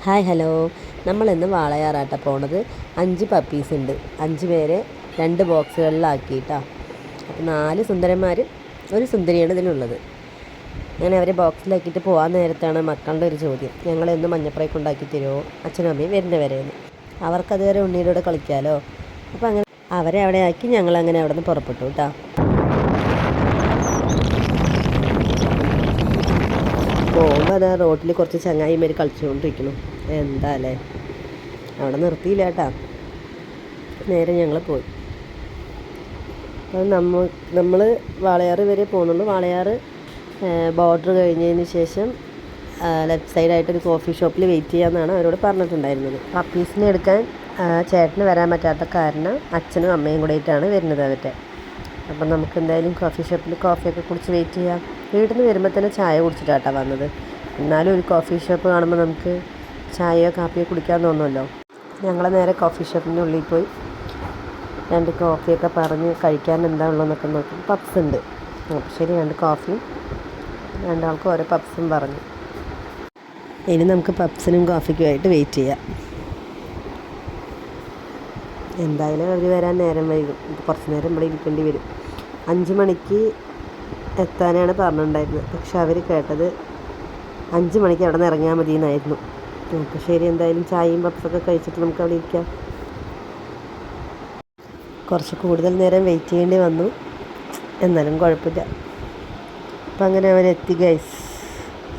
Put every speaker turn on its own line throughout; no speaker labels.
Hi hello, നമ്മളിന്ന് വാളയാറാട്ട പോണത്. 5 puppies ഉണ്ട്. 5 പേരെ 2 ബോക്സുകളിലാക്കിയിട്ടാണ്. അപ്പോൾ 4 സുന്ദരന്മാർ, ഒരു സുന്ദരിയാണ് ഇതിലുള്ളത്. അങ്ങനെ അവരെ ബോക്സിലാക്കിയിട്ട് പോകാൻ നേരത്താണ് മക്കളുടെ ഒരു ചോദ്യം, ഞങ്ങളെന്ന് മഞ്ഞപ്പുറയ്ക്ക് ഉണ്ടാക്കി തരുമോ, അച്ഛനും അമ്മയും വരുന്നവരെയെന്ന്. അവർക്കതുവരെ ഉണ്ണിയുടെ കൂടെ കളിക്കാമല്ലോ. അപ്പോൾ അങ്ങനെ അവരെ അവിടെ ആക്കി ഞങ്ങളങ്ങനെ അവിടെ നിന്ന് പുറപ്പെട്ടു കേട്ടോ. പോകുമ്പോൾ അതാ റോട്ടിൽ കുറച്ച് ചങ്ങായിമാർ കളിച്ചുകൊണ്ടിരിക്കുന്നു. എന്താ അല്ലേ, അവിടെ നിർത്തിയില്ല കേട്ടാ, നേരെ ഞങ്ങൾ പോയി. അപ്പം നമ്മൾ വാളയാർ വരെ പോകുന്നുള്ളൂ. വാളയാർ ബോർഡർ കഴിഞ്ഞതിന് ശേഷം ലെഫ്റ്റ് സൈഡായിട്ടൊരു കോഫി ഷോപ്പിൽ വെയിറ്റ് ചെയ്യാമെന്നാണ് അവരോട് പറഞ്ഞിട്ടുണ്ടായിരുന്നത്. പപ്പീസിനെ എടുക്കാൻ ചേട്ടന് വരാൻ പറ്റാത്ത കാരണം അച്ഛനും അമ്മയും കൂടെയിട്ടാണ് വരുന്നത് അവരുടെ. അപ്പം നമുക്ക് എന്തായാലും കോഫി ഷോപ്പിൽ കോഫിയൊക്കെ കുടിച്ച് വെയിറ്റ് ചെയ്യാം. വീട്ടിൽ നിന്ന് വരുമ്പോൾ തന്നെ ചായ കുടിച്ചിട്ടാണ് വന്നത്. എന്നാലും ഒരു കോഫി ഷോപ്പ് കാണുമ്പോൾ നമുക്ക് ചായയോ കാപ്പിയോ കുടിക്കാൻ തോന്നുമല്ലോ. ഞങ്ങൾ നേരെ കോഫി ഷോപ്പിൻ്റെ ഉള്ളിൽ പോയി 2 കോഫിയൊക്കെ പറഞ്ഞ് കഴിക്കാൻ എന്താ ഉള്ളതെന്നൊക്കെ നോക്കി. പപ്സ് ഉണ്ട്. അപ്പോൾ ശരി, 2 കോഫിയും 2 ആൾക്കും ഓരോ പപ്സും പറഞ്ഞു. ഇനി നമുക്ക് പപ്സിനും കോഫിക്കുമായിട്ട് വെയിറ്റ് ചെയ്യാം. എന്തായാലും അവർ വരാൻ നേരം വൈകും. കുറച്ച് നേരം ഇവിടെ ഇരിക്കേണ്ടി വരും. 5 മണിക്ക് എത്താനാണ് പറഞ്ഞിട്ടുണ്ടായിരുന്നത്. പക്ഷെ അവർ കേട്ടത് 5 മണിക്ക് അവിടെ നിന്ന് ഇറങ്ങിയാൽ മതി എന്നായിരുന്നു. അപ്പോൾ ശരി, എന്തായാലും ചായയും പപ്സൊക്കെ കഴിച്ചിട്ട് നമുക്ക് അവിടെ ഇരിക്കാം. കുറച്ച് കൂടുതൽ നേരം വെയിറ്റ് ചെയ്യേണ്ടി വന്നു, എന്നാലും കുഴപ്പമില്ല. അപ്പം അങ്ങനെ അവരെത്തി ഗൈസ്,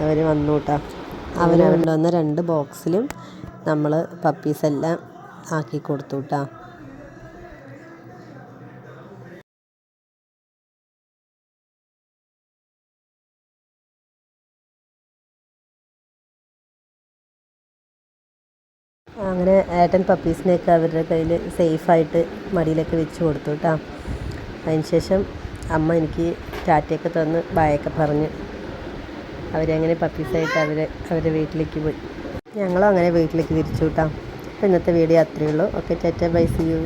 അവർ വന്നു കേട്ടോ. കൊണ്ടുവന്ന 2 ബോക്സിലും നമ്മൾ പപ്പീസെല്ലാം ആക്കി കൊടുത്തു കേട്ടോ. അങ്ങനെ ഏട്ടൻ പപ്പീസിനെയൊക്കെ അവരുടെ കയ്യിൽ സേഫായിട്ട് മടിയിലൊക്കെ വെച്ച് കൊടുത്തു കേട്ടോ. അതിന് ശേഷം അമ്മ എനിക്ക് ടാറ്റയൊക്കെ തന്ന് ബായൊക്കെ പറഞ്ഞ് അവരങ്ങനെ പപ്പീസായിട്ട് അവരുടെ വീട്ടിലേക്ക് പോയി. ഞങ്ങളും അങ്ങനെ വീട്ടിലേക്ക് തിരിച്ചു കേട്ടോ. അപ്പോൾ ഇന്നത്തെ വീഡിയോ അത്രയേ ഉള്ളൂ. Okay, tata, bye, see U.